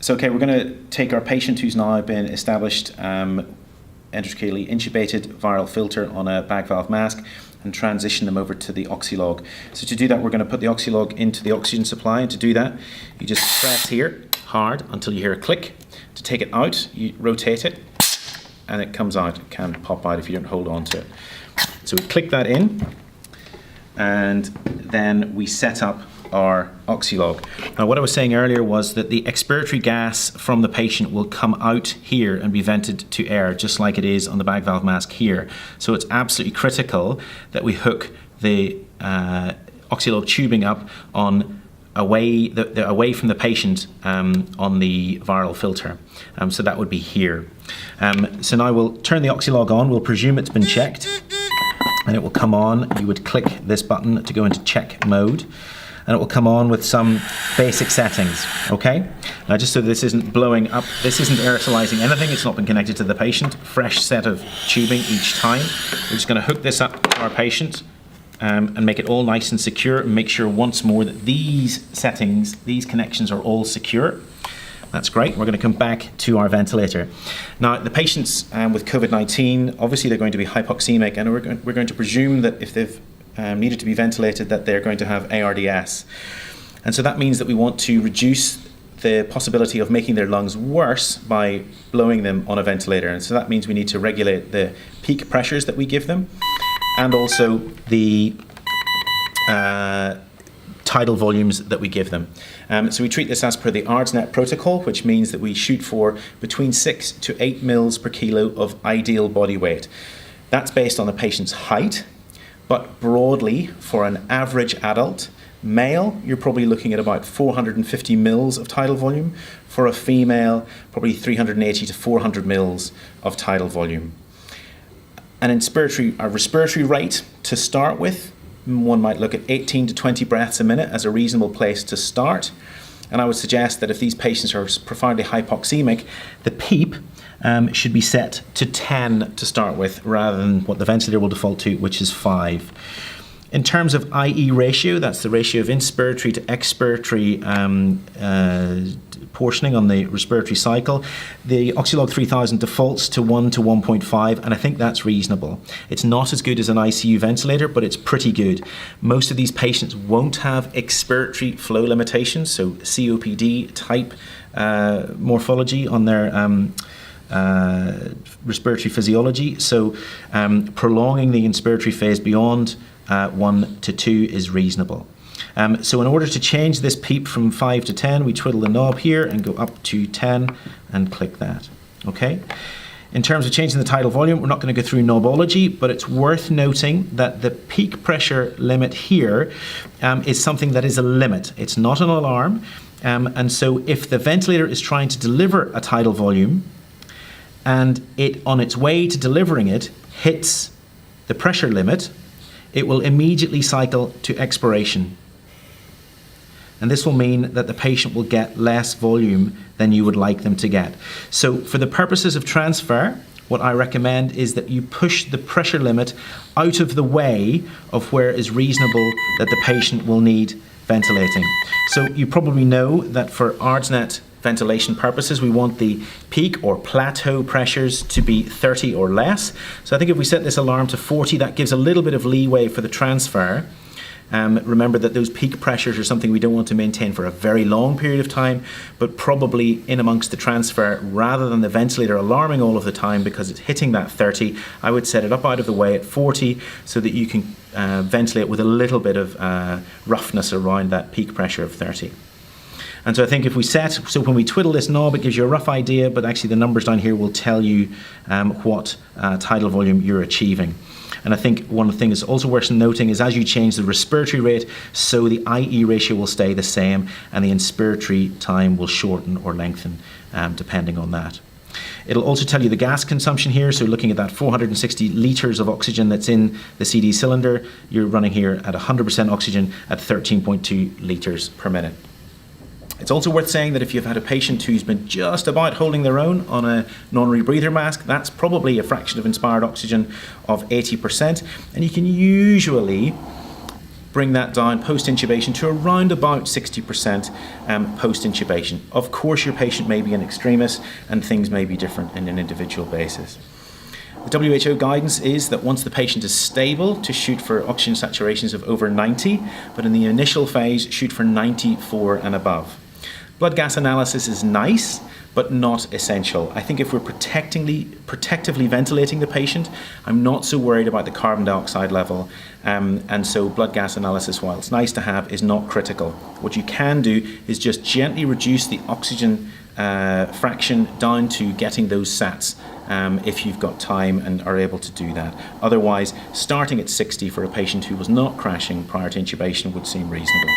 So, okay, we're going to take our patient who's now been established endotracheally intubated viral filter on a bag valve mask and transition them over to the Oxylog. So to do that, we're going to put the Oxylog into the oxygen supply, and to do that, you just press here hard until you hear a click. To take it out, you rotate it, and it comes out. It can pop out if you don't hold on to it. So we click that in, and then we set up our Oxylog. Now, what I was saying earlier was that the expiratory gas from the patient will come out here and be vented to air, just like it is on the bag valve mask here. So it's absolutely critical that we hook the Oxylog tubing up on away from the patient on the viral filter. So that would be here. So now we'll turn the Oxylog on. We'll presume it's been checked, and it will come on. You would click this button to go into check mode, and it will come on with some basic settings, okay? Now, just so this isn't blowing up, this isn't aerosolizing anything, it's not been connected to the patient, fresh set of tubing each time. We're just gonna hook this up to our patient and make it all nice and secure, and make sure once more that these settings, these connections are all secure. That's great. We're going to come back to our ventilator. Now, the patients with COVID-19, obviously they're going to be hypoxemic, and we're going to presume that if they've needed to be ventilated, that they're going to have ARDS. And so that means that we want to reduce the possibility of making their lungs worse by blowing them on a ventilator. And so that means we need to regulate the peak pressures that we give them, and also the tidal volumes that we give them. So we treat this as per the ARDSNet protocol, which means that we shoot for between 6 to 8 mils per kilo of ideal body weight. That's based on the patient's height, but broadly, for an average adult male, you're probably looking at about 450 mils of tidal volume. For a female, probably 380 to 400 mils of tidal volume. A respiratory rate to start with, one might look at 18 to 20 breaths a minute as a reasonable place to start. And I would suggest that if these patients are profoundly hypoxemic, the PEEP should be set to 10 to start with, rather than what the ventilator will default to, which is 5. In terms of IE ratio, that's the ratio of inspiratory to expiratory portioning on the respiratory cycle. The Oxylog 3000 defaults to 1 to 1.5, and I think that's reasonable. It's not as good as an ICU ventilator, but it's pretty good. Most of these patients won't have expiratory flow limitations, so COPD type morphology on their respiratory physiology. So prolonging the inspiratory phase beyond 1 to 2 is reasonable. So in order to change this PEEP from 5 to 10, we twiddle the knob here and go up to 10 and click that. Okay. In terms of changing the tidal volume, we're not going to go through knobology, but it's worth noting that the peak pressure limit here is something that is a limit. It's not an alarm. And so if the ventilator is trying to deliver a tidal volume, and it, on its way to delivering it, hits the pressure limit, it will immediately cycle to expiration. And this will mean that the patient will get less volume than you would like them to get. So for the purposes of transfer, what I recommend is that you push the pressure limit out of the way of where it is reasonable that the patient will need ventilating. So you probably know that for ARDSNet ventilation purposes, we want the peak or plateau pressures to be 30 or less. So I think if we set this alarm to 40, that gives a little bit of leeway for the transfer. Remember that those peak pressures are something we don't want to maintain for a very long period of time, but probably in amongst the transfer, rather than the ventilator alarming all of the time because it's hitting that 30, I would set it up out of the way at 40 so that you can ventilate with a little bit of roughness around that peak pressure of 30. And so I think if we so when we twiddle this knob, it gives you a rough idea, but actually the numbers down here will tell you what tidal volume you're achieving. And I think one of the things that's also worth noting is as you change the respiratory rate, so the IE ratio will stay the same and the inspiratory time will shorten or lengthen depending on that. It'll also tell you the gas consumption here, so looking at that 460 litres of oxygen that's in the CD cylinder, you're running here at 100% oxygen at 13.2 litres per minute. It's also worth saying that if you've had a patient who's been just about holding their own on a non-rebreather mask, that's probably a fraction of inspired oxygen of 80%, and you can usually bring that down post-intubation to around about 60% post-intubation. Of course, your patient may be an extremis and things may be different in an individual basis. The WHO guidance is that once the patient is stable, to shoot for oxygen saturations of over 90, but in the initial phase, shoot for 94 and above. Blood gas analysis is nice, but not essential. I think if we're protectively ventilating the patient, I'm not so worried about the carbon dioxide level, and so blood gas analysis, while it's nice to have, is not critical. What you can do is just gently reduce the oxygen fraction down to getting those sats if you've got time and are able to do that. Otherwise, starting at 60 for a patient who was not crashing prior to intubation would seem reasonable.